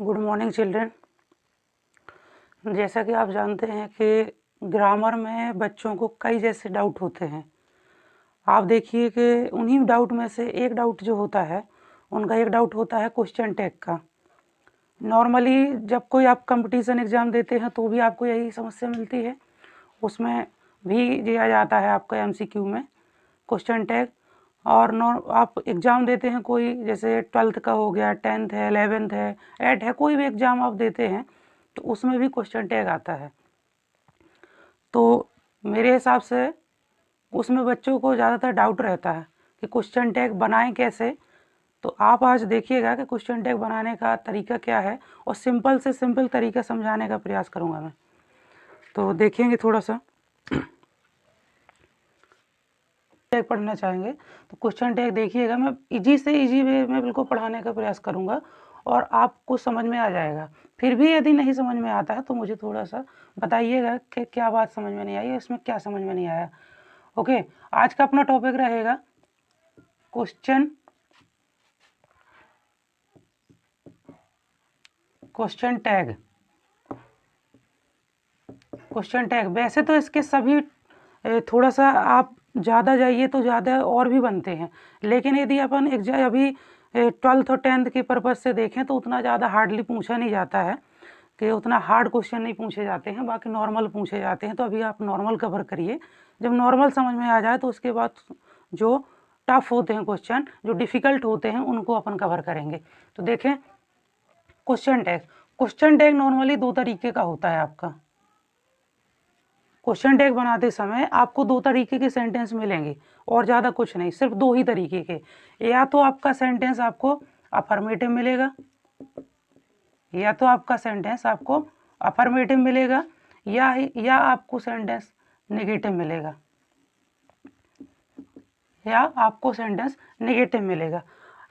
Good morning children. जैसा कि आप जानते हैं कि ग्रामर में बच्चों को कई जैसे डाउट होते हैं। आप देखिए कि उन्हीं डाउट में से एक डाउट जो होता है, उनका एक डाउट होता है क्वेश्चन टैग का। नॉर्मली जब कोई आप कंपटीशन एग्ज़ाम देते हैं तो भी आपको यही समस्या मिलती है, उसमें भी दिया जाता है आपका MCQ में क्वेश्चन टैग। और आप एग्ज़ाम देते हैं कोई, जैसे 12th का हो गया, 10th है, 11th है, 8th है, कोई भी एग्ज़ाम आप देते हैं तो उसमें भी क्वेश्चन टैग आता है। तो मेरे हिसाब से उसमें बच्चों को ज़्यादातर डाउट रहता है कि क्वेश्चन टैग बनाएं कैसे। तो आप आज देखिएगा कि क्वेश्चन टैग बनाने का तरीका क्या है, और सिंपल से सिंपल तरीका समझाने का प्रयास करूँगा मैं। तो देखेंगे थोड़ा सा टैग पढ़ना चाहेंगे तो क्वेश्चन टैग देखिएगा। मैं इजी से इजी वे में बिल्कुल पढ़ाने का प्रयास करूँगा और आपको समझ में आ जाएगा। फिर भी यदि नहीं समझ में आता है तो मुझे थोड़ा सा बताइएगा कि क्या बात समझ में नहीं आई, इसमें क्या समझ में नहीं आया। ओके, आज का अपना टॉपिक रहेगा क्वेश्चन टैग। क्वेश्चन टैग वैसे तो इसके सभी थोड़ा सा आप ज़्यादा जाइए तो ज़्यादा और भी बनते हैं, लेकिन यदि अपन अभी 12th और 10th के पर्पज़ से देखें तो उतना ज़्यादा हार्डली पूछा नहीं जाता है, कि उतना हार्ड क्वेश्चन नहीं पूछे जाते हैं, बाकी नॉर्मल पूछे जाते हैं। तो अभी आप नॉर्मल कवर करिए, जब नॉर्मल समझ में आ जाए तो उसके बाद जो टफ होते हैं क्वेश्चन, जो डिफ़िकल्ट होते हैं, उनको अपन कवर करेंगे। तो देखें क्वेश्चन टैग नॉर्मली दो तरीके का होता है आपका। क्वेश्चन टैग बनाते समय आपको दो तरीके के सेंटेंस मिलेंगे और ज़्यादा कुछ नहीं, सिर्फ दो ही तरीके के। या तो आपका सेंटेंस आपको अफर्मेटिव मिलेगा, या तो आपका सेंटेंस आपको अफर्मेटिव मिलेगा, या आपको सेंटेंस नेगेटिव मिलेगा, या आपको सेंटेंस नेगेटिव मिलेगा।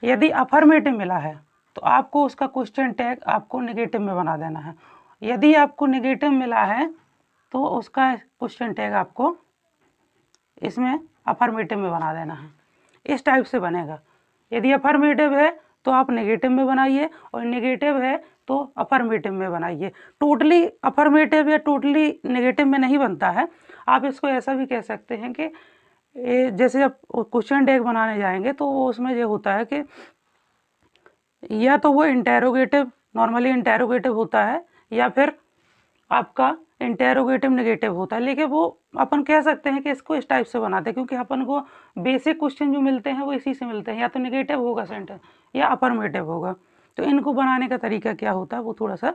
यदि अफर्मेटिव मिला है तो आपको उसका क्वेश्चन टैग आपको नेगेटिव में बना देना है। यदि आपको नेगेटिव मिला है तो उसका क्वेश्चन टैग आपको इसमें अफर्मेटिव में बना देना है। इस टाइप से बनेगा। यदि अफर्मेटिव है तो आप नेगेटिव में बनाइए, और नेगेटिव है तो अफर्मेटिव में बनाइए। टोटली अफर्मेटिव या टोटली नेगेटिव में नहीं बनता है। आप इसको ऐसा भी कह सकते हैं कि जैसे आप क्वेश्चन टैग बनाने जाएंगे तो उसमें ये होता है कि या तो वो इंटेरोगेटिव, नॉर्मली इंटेरोगेटिव होता है, या फिर आपका इंटेरोगेटिव नेगेटिव होता है। लेकिन वो अपन कह सकते हैं कि इसको इस टाइप से बनाते हैं, क्योंकि अपन को बेसिक क्वेश्चन जो मिलते हैं वो इसी से मिलते हैं, या तो नेगेटिव होगा सेंटेंस या अफर्मेटिव होगा। तो इनको बनाने का तरीका क्या होता है वो थोड़ा सा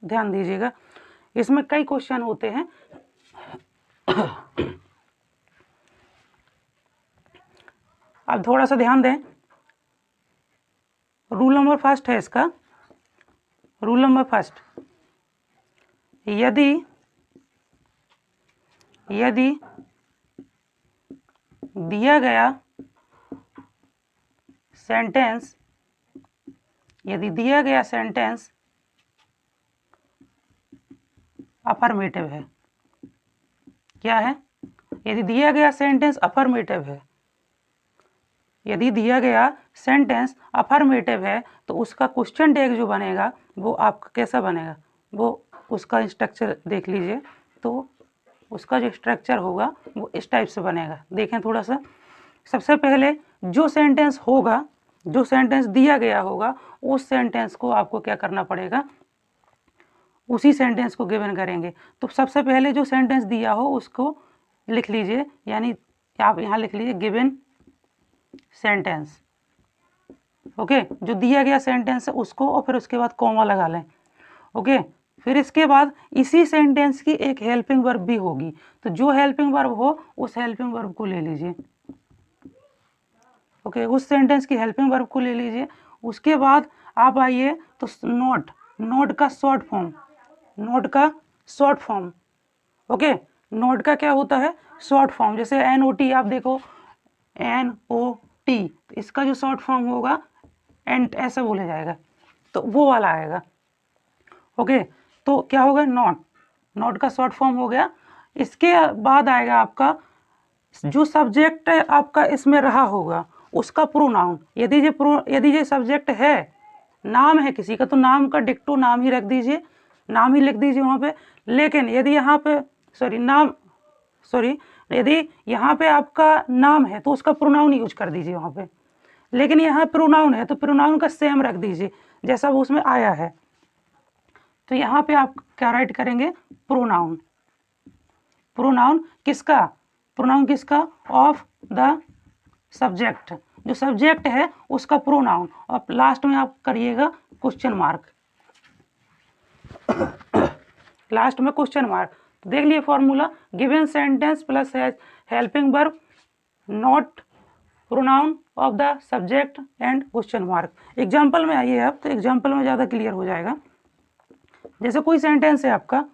ध्यान दीजिएगा। इसमें कई क्वेश्चन होते हैं। अब थोड़ा सा ध्यान दें, रूल नंबर फर्स्ट है इसका। रूल नंबर फर्स्ट, यदि दिया गया सेंटेंस अफर्मेटिव है, क्या है? यदि दिया गया सेंटेंस अफर्मेटिव है, यदि दिया गया सेंटेंस अफर्मेटिव है तो उसका क्वेश्चन टैग जो बनेगा वो आपका कैसा बनेगा, वो उसका स्ट्रक्चर देख लीजिए। तो उसका जो स्ट्रक्चर होगा वो इस टाइप से बनेगा। देखें थोड़ा सा। सबसे पहले जो सेंटेंस होगा, जो सेंटेंस दिया गया होगा, उस सेंटेंस को आपको क्या करना पड़ेगा, उसी सेंटेंस को गिवन करेंगे। तो सबसे पहले जो सेंटेंस दिया हो उसको लिख लीजिए, यानी आप यहाँ लिख लीजिए गिवन सेंटेंस। ओके, जो दिया गया सेंटेंस है उसको, और फिर उसके बाद कॉमा लगा लें। ओके, फिर इसके बाद इसी सेंटेंस की एक हेल्पिंग वर्ब भी होगी, तो जो हेल्पिंग वर्ब हो उस हेल्पिंग वर्ब को ले लीजिए। ओके, उस सेंटेंस की हेल्पिंग वर्ब को ले लीजिए। उसके बाद आप आइए तो नोट का शॉर्ट फॉर्म। ओके, नोट का क्या होता है, शॉर्ट फॉर्म। जैसे NOT आप देखो, NOT, तो इसका जो शॉर्ट फॉर्म होगा एंड ऐसे बोला जाएगा, तो वो वाला आएगा। ओके, तो क्या होगा, नोट का शॉर्ट फॉर्म हो गया। इसके बाद आएगा आपका जो सब्जेक्ट आपका इसमें रहा होगा उसका प्रोनाउन। यदि ये सब्जेक्ट है नाम है किसी का तो नाम का डिक्टो नाम ही रख दीजिए, नाम ही लिख दीजिए वहाँ पे। लेकिन यदि यहाँ पे यदि यहाँ पे आपका नाम है तो उसका प्रोनाउन यूज कर दीजिए वहाँ पे। लेकिन यहाँ प्रोनाउन है तो प्रोनाउन का सेम रख दीजिए जैसा वो उसमें आया है। तो यहाँ पे आप क्या राइट करेंगे, प्रोनाउन। प्रोनाउन किसका, प्रोनाउन किसका, ऑफ द सब्जेक्ट, जो सब्जेक्ट है उसका प्रोनाउन, और लास्ट में आप करिएगा क्वेश्चन मार्क, लास्ट में क्वेश्चन मार्क। देख लिए formula, given sentence plus helping verb not pronoun of the subject and question mark. Example में आइए आप, तो एग्जाम्पल में ज़्यादा क्लियर हो जाएगा। जैसे कोई सेंटेंस है आपका,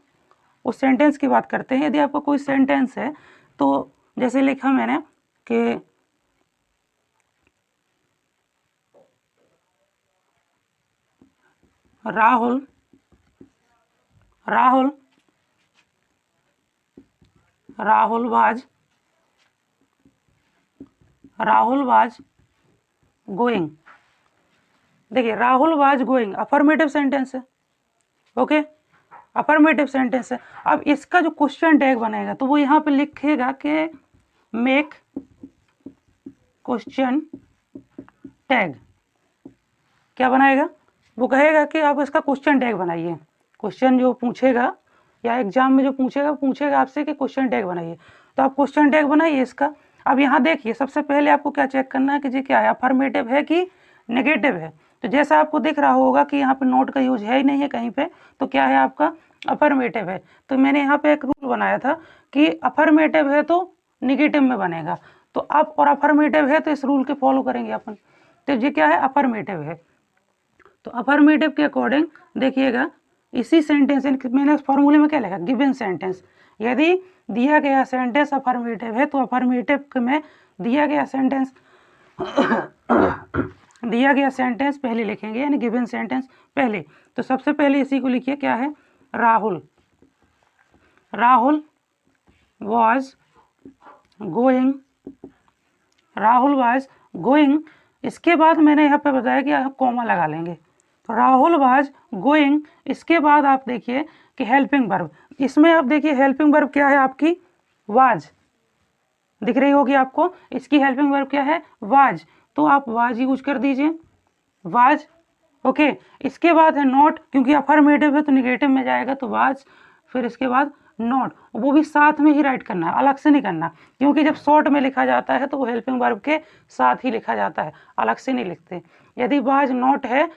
उस सेंटेंस की बात करते हैं। यदि आपका कोई सेंटेंस है तो जैसे लिखा मैंने कि राहुल वाज गोइंग। देखिए Rahul was going affirmative sentence है, ओके, अफर्मेटिव सेंटेंस है। अब इसका जो क्वेश्चन टैग बनेगा तो वो यहाँ पे लिखेगा कि मेक क्वेश्चन टैग। क्या बनाएगा, वो कहेगा कि आप इसका क्वेश्चन टैग बनाइए। क्वेश्चन जो पूछेगा या एग्जाम में जो पूछेगा आपसे कि क्वेश्चन टैग बनाइए, तो आप क्वेश्चन टैग बनाइए इसका। अब यहाँ देखिए सबसे पहले आपको क्या चेक करना है कि जी क्या है, अफर्मेटिव है कि नेगेटिव है। तो जैसा आपको दिख रहा होगा कि यहाँ पे नोट का यूज है ही नहीं है कहीं पे, तो क्या है आपका अफर्मेटिव है। तो मैंने यहाँ पे एक रूल बनाया था कि अफर्मेटिव है तो निगेटिव में बनेगा, तो आप और अफर्मेटिव है तो इस रूल के फॉलो करेंगे अपन। तो ये क्या है, अफर्मेटिव है। तो अफर्मेटिव के अकॉर्डिंग देखिएगा, इसी सेंटेंस मैंने फॉर्मूले में क्या लिखा, गिवन सेंटेंस। यदि दिया गया सेंटेंस अफर्मेटिव है तो अफर्मेटिव में दिया गया सेंटेंस पहले लिखेंगे, यानी गिवन सेंटेंस पहले। तो सबसे पहले इसी को लिखिए, क्या है, राहुल वाज गोइंग। इसके बाद मैंने यहाँ पे बताया कि आप कॉमा लगा लेंगे। तो राहुल वाज गोइंग, इसके बाद आप देखिए कि हेल्पिंग वर्ब, इसमें आप देखिए हेल्पिंग वर्ब क्या है आपकी, वाज, दिख रही होगी आपको। इसकी हेल्पिंग वर्ब क्या है, वाज, तो आप वाज यूज कर दीजिए, वाज, ओके। इसके बाद है नॉट, क्योंकि अफर्मेटिव है तो निगेटिव में जाएगा, तो वाज, फिर इसके बाद नॉट, वो भी साथ में ही राइट करना है, अलग से नहीं करना, क्योंकि जब शॉर्ट में लिखा जाता है तो वो हेल्पिंग वर्ब के साथ ही लिखा जाता है, अलग से नहीं लिखते। यदि वाज नॉट है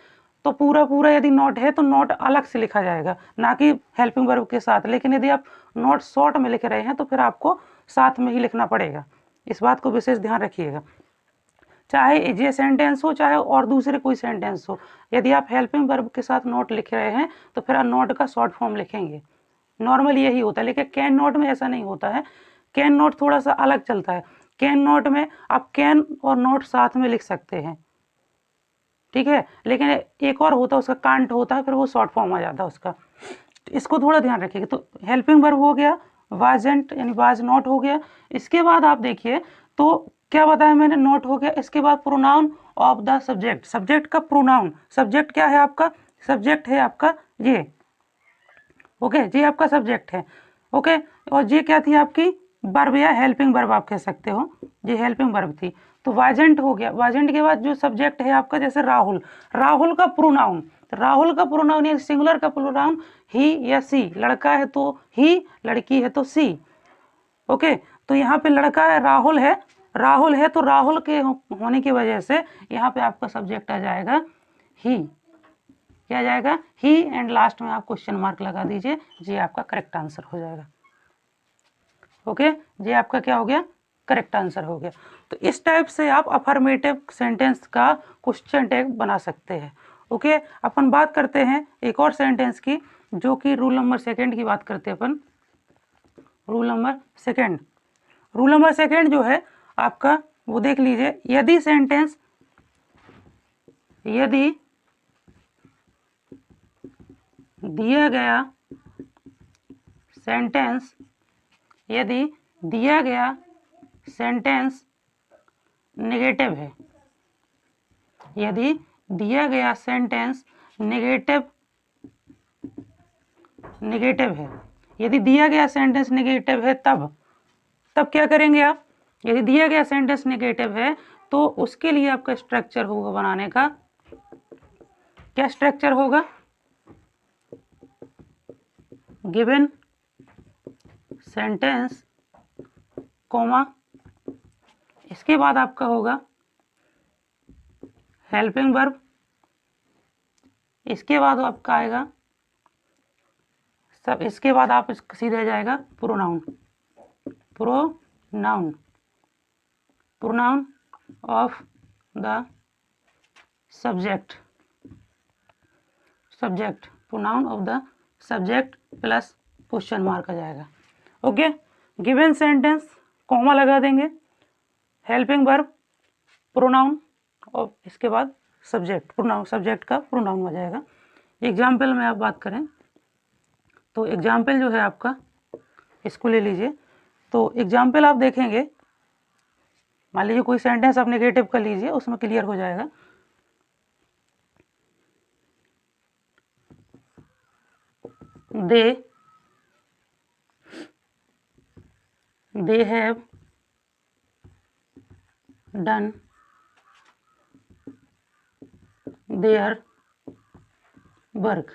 तो पूरा यदि नॉट है तो नॉट अलग से लिखा जाएगा, ना कि हेल्पिंग वर्ब के साथ। लेकिन यदि आप नॉट शॉर्ट में लिख रहे हैं तो फिर आपको साथ में ही लिखना पड़ेगा, इस बात को विशेष ध्यान रखिएगा। चाहे ये सेंटेंस हो चाहे और दूसरे कोई सेंटेंस हो, यदि आप हेल्पिंग वर्ब के साथ नॉट लिख रहे हैं तो फिर आप नॉट का शॉर्ट फॉर्म लिखेंगे। नॉर्मल यही होता है, लेकिन कैन नॉट में ऐसा नहीं होता है। कैन नॉट थोड़ा सा अलग चलता है। कैन नॉट में आप कैन और नॉट साथ में लिख सकते हैं, ठीक है। लेकिन एक और होता है उसका कांट होता है, फिर वो शॉर्ट फॉर्म आ जाता है उसका, तो इसको थोड़ा ध्यान रखिएगा। तो हेल्पिंग वर्ब हो गया, वाजंट यानी वाज नॉट हो गया। इसके बाद आप देखिए तो क्या बताया मैंने, नॉट हो गया। इसके बाद pronoun of the subject, subject का प्रोनाउन, सब्जेक्ट क्या है आपका, सब्जेक्ट है आपका ये, ओके, ये आपका सब्जेक्ट है, ओके। और ये क्या थी आपकी, वर्ब या हेल्पिंग वर्ब आप कह सकते हो, ये हेल्पिंग वर्ब थी। तो वाजेंट हो गया। वाजेंट के बाद जो सब्जेक्ट है आपका, जैसे राहुल, राहुल का प्रोनाउन, राहुल का प्रोनाउन या सिंगुलर का प्रोनाउन ही या सी, लड़का है तो ही, लड़की है तो सी, ओके। तो यहाँ पे लड़का है, राहुल है तो राहुल के होने की वजह से यहाँ पे आपका सब्जेक्ट आ जाएगा ही, क्या जाएगा, ही, एंड लास्ट में आप क्वेश्चन मार्क लगा दीजिए, ये आपका करेक्ट आंसर हो जाएगा, ओके। ये आपका क्या हो गया, करेक्ट आंसर हो गया। तो इस टाइप से आप अफर्मेटिव सेंटेंस का क्वेश्चन टैग बना सकते हैं, ओके। अपन बात करते हैं एक और सेंटेंस की, जो कि रूल नंबर 2 की बात करते हैं अपन। रूल नंबर सेकेंड जो है आपका, वो देख लीजिए। यदि सेंटेंस, यदि दिया गया सेंटेंस नेगेटिव है, यदि दिया गया सेंटेंस नेगेटिव है। यदि दिया गया सेंटेंस नेगेटिव है तब क्या करेंगे आप? यदि दिया गया सेंटेंस नेगेटिव है तो उसके लिए आपका स्ट्रक्चर होगा बनाने का, क्या स्ट्रक्चर होगा? गिवन सेंटेंस कॉमा, इसके बाद आपका होगा हेल्पिंग वर्ब, इसके बाद आपका आएगा सब, इसके बाद आप सीधे जाएगा pronoun of the subject pronoun of the subject plus question mark आ जाएगा। ओके, गिवन सेंटेंस कॉमा लगा देंगे, हेल्पिंग वर्ब, प्रोनाउन और इसके बाद सब्जेक्ट, प्रोनाउन सब्जेक्ट का प्रोनाउन आ जाएगा। एग्जाम्पल में आप बात करें तो एग्जाम्पल जो है आपका, इसको ले लीजिए। तो एग्जाम्पल आप देखेंगे, मान लीजिए कोई सेंटेंस आप नेगेटिव कर लीजिए, उसमें क्लियर हो जाएगा। they have done their work।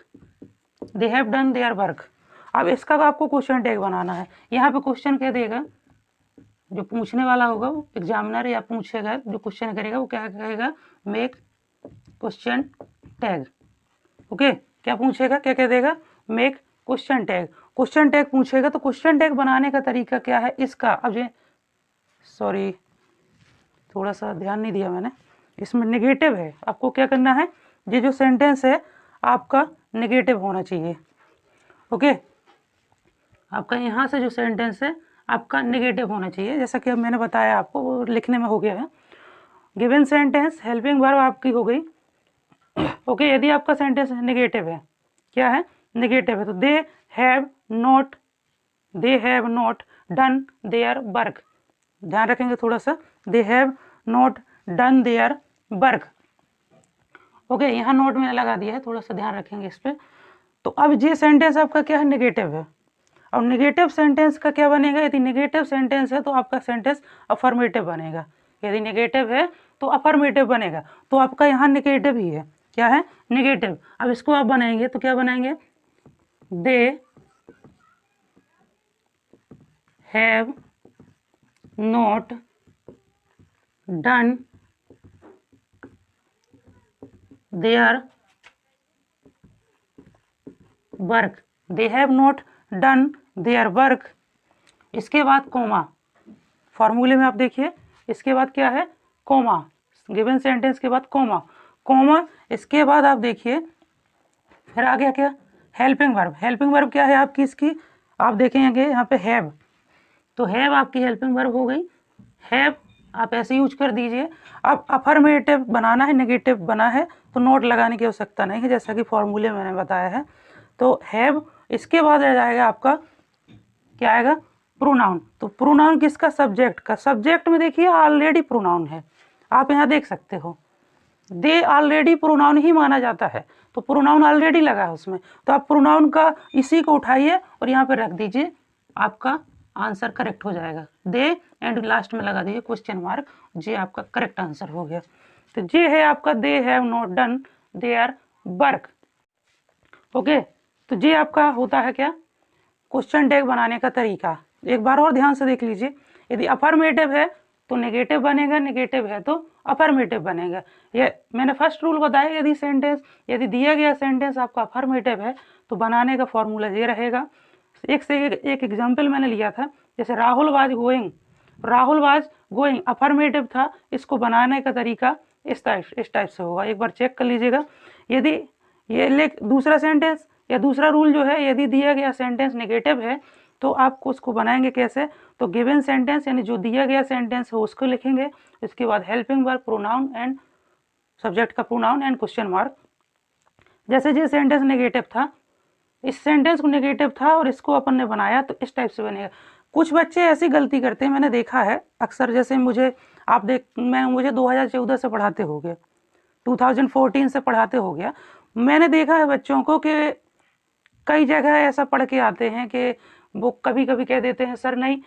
अब इसका आपको क्वेश्चन टैग बनाना है। यहाँ पे क्वेश्चन कह देगा, जो पूछने वाला होगा वो एग्जामिनर या पूछेगा, जो क्वेश्चन करेगा वो क्या कहेगा? Make question tag. ओके, क्या पूछेगा, क्या कह देगा? Make question tag. Question tag पूछेगा तो क्वेश्चन टैग बनाने का तरीका क्या है इसका? अब ये सॉरी थोड़ा सा ध्यान नहीं दिया मैंने, इसमें नेगेटिव है, आपको क्या करना है? ये जो सेंटेंस है आपका नेगेटिव होना चाहिए। ओके, आपका यहाँ से जो सेंटेंस है आपका नेगेटिव होना चाहिए, जैसा कि अब मैंने बताया आपको, वो लिखने में हो गया है। गिवन सेंटेंस हेल्पिंग वर्ब आपकी हो गई। ओके, यदि आपका सेंटेंस नेगेटिव है, क्या है? नेगेटिव है, तो they have not done their work. ध्यान रखेंगे थोड़ा सा, they have not done their work. Okay, यहाँ नोट मैंने लगा दिया है, थोड़ा सा ध्यान रखेंगे इस पर। तो अब ये सेंटेंस आपका क्या है? नेगेटिव है। और नेगेटिव सेंटेंस का क्या बनेगा? यदि नेगेटिव सेंटेंस है तो आपका सेंटेंस अफर्मेटिव बनेगा। यदि नेगेटिव है तो अफर्मेटिव बनेगा, तो आपका यहाँ नेगेटिव ही है। क्या है? नेगेटिव। अब इसको आप बनाएंगे तो क्या बनाएंगे? They have not done their work. They have not done their work. इसके बाद कोमा, फॉर्मूले में आप देखिए, इसके बाद क्या है? कोमा। गिवन सेंटेंस के बाद कोमा, इसके बाद आप देखिए फिर आ गया क्या? Helping verb. हेल्पिंग वर्ब क्या है आपकी? इसकी आप देखेंगे यहाँ पे हैव, तो हैव आपकी हेल्पिंग वर्ब हो गई। हैव आप ऐसे यूज कर दीजिए। अब अफर्मेटिव बनाना है, नेगेटिव बना है तो नोट लगाने की आवश्यकता नहीं है, जैसा कि फॉर्मूले मैंने बताया है। तो हैव, इसके बाद आ जाएगा आपका क्या आएगा? प्रोनाउन। तो प्रोनाउन किसका? सब्जेक्ट का। सब्जेक्ट में देखिए ऑलरेडी प्रोनाउन है, आप यहाँ देख सकते हो, दे ऑलरेडी प्रोनाउन ही माना जाता है, तो प्रोनाउन ऑलरेडी लगा है उसमें, तो आप प्रोनाउन का इसी को उठाइए और यहाँ पे रख दीजिए, आपका आंसर करेक्ट हो जाएगा। दे एंड लास्ट में लगा दीजिए क्वेश्चन मार्क, ये आपका करेक्ट आंसर हो गया। तो ये है आपका they have not done their work. Okay, तो ये आपका होता है क्या? क्वेश्चन टैग बनाने का तरीका। एक बार और ध्यान से देख लीजिए, यदि अफर्मेटिव है तो नेगेटिव बनेगा, नेगेटिव है तो अफर्मेटिव बनेगा। ये मैंने फर्स्ट रूल बताया, यदि दिया गया सेंटेंस आपका अफर्मेटिव है तो बनाने का फॉर्मूला ये रहेगा। एक से एक एग्जाम्पल मैंने लिया था, जैसे राहुल वाज गोइंग अफर्मेटिव था, इसको बनाने का तरीका इस टाइप से होगा। एक बार चेक कर लीजिएगा। यदि ये दूसरा सेंटेंस या दूसरा रूल जो है, यदि दिया गया सेंटेंस नेगेटिव है तो आपको उसको बनाएंगे कैसे? तो गिवन सेंटेंस यानी जो दिया गया सेंटेंस है उसको लिखेंगे, इसके बाद helping verb, pronoun and subject का प्रोनाउन एंड क्वेश्चन मार्क। जैसे ये सेंटेंस नेगेटिव था, इस सेंटेंस को नेगेटिव था और इसको अपन ने बनाया तो इस टाइप से बनेगा। कुछ बच्चे ऐसी गलती करते हैं, मैंने देखा है अक्सर, जैसे मुझे 2014 से पढ़ाते होगे, 2014 से पढ़ाते हो गया, मैंने देखा है बच्चों को कि कई जगह ऐसा पढ़ के आते हैं कि वो कभी कभी कह देते हैं सर नहीं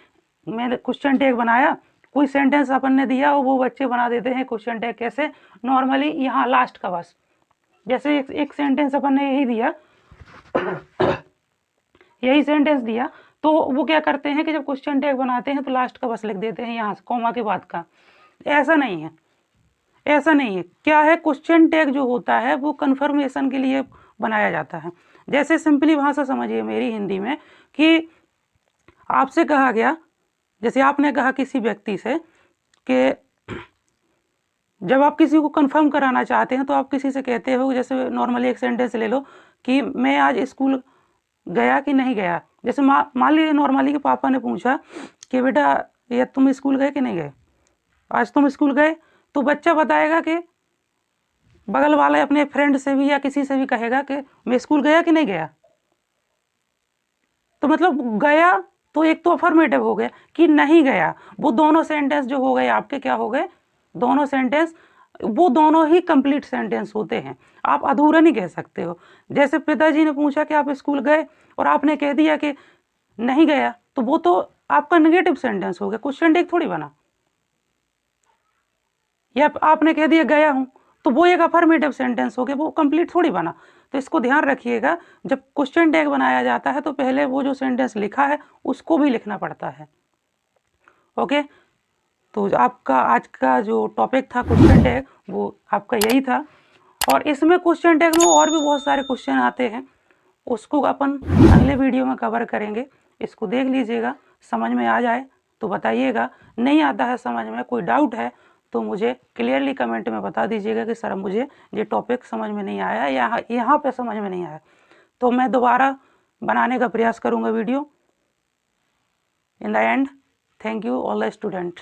मैंने क्वेश्चन टैग बनाया, कोई सेंटेंस अपन ने दिया और वो बच्चे बना देते हैं क्वेश्चन टैग कैसे, नॉर्मली यहाँ लास्ट का बस, जैसे एक सेंटेंस अपन ने यही दिया यही सेंटेंस दिया, तो वो क्या करते हैं कि जब क्वेश्चन टैग बनाते हैं तो लास्ट का बस लिख देते हैं यहाँ से कॉमा के बाद का। ऐसा नहीं है, ऐसा नहीं है। क्या है, क्वेश्चन टैग जो होता है वो कंफर्मेशन के लिए बनाया जाता है। जैसे सिंपली भाषा समझिए मेरी हिंदी में कि आपसे कहा गया, जैसे आपने कहा किसी व्यक्ति से कि जब आप किसी को कंफर्म कराना चाहते हैं तो आप किसी से कहते हो, जैसे नॉर्मली एक सेंटेंस ले लो कि मैं आज स्कूल गया कि नहीं गया। जैसे मान लीजिए नॉर्मली के पापा ने पूछा कि बेटा ये तुम स्कूल गए कि नहीं गए, आज तुम स्कूल गए, तो बच्चा बताएगा कि बगल वाले अपने फ्रेंड से भी या किसी से भी कहेगा कि मैं स्कूल गया कि नहीं गया। तो मतलब गया तो एक तो अफर्मेटिव हो गया, कि नहीं गया, वो दोनों सेंटेंस जो हो गए आपके क्या हो गए, दोनों सेंटेंस, वो दोनों ही कंप्लीट सेंटेंस होते हैं, आप अधूरा नहीं कह सकते हो। जैसे पिताजी ने पूछा कि आप स्कूल गए और आपने कह दिया कि नहीं गया, तो वो तो आपका नेगेटिव सेंटेंस हो गया, क्वेश्चन टैग थोड़ी बना। या आपने कह दिया गया हूं, तो वो एक अफर्मेटिव सेंटेंस हो गया, वो कंप्लीट थोड़ी बना। तो इसको ध्यान रखिएगा, जब क्वेश्चन टैग बनाया जाता है तो पहले वो जो सेंटेंस लिखा है उसको भी लिखना पड़ता है। ओके, तो आपका आज का जो टॉपिक था क्वेश्चन टैग वो आपका यही था। और इसमें क्वेश्चन टैग में और भी बहुत सारे क्वेश्चन आते हैं, उसको अपन अगले वीडियो में कवर करेंगे। इसको देख लीजिएगा, समझ में आ जाए तो बताइएगा, नहीं आता है समझ में, कोई डाउट है तो मुझे क्लियरली कमेंट में बता दीजिएगा कि सर मुझे ये टॉपिक समझ में नहीं आया या यहाँ पे समझ में नहीं आया, तो मैं दोबारा बनाने का प्रयास करूँगा video. In the end, thank you all the student.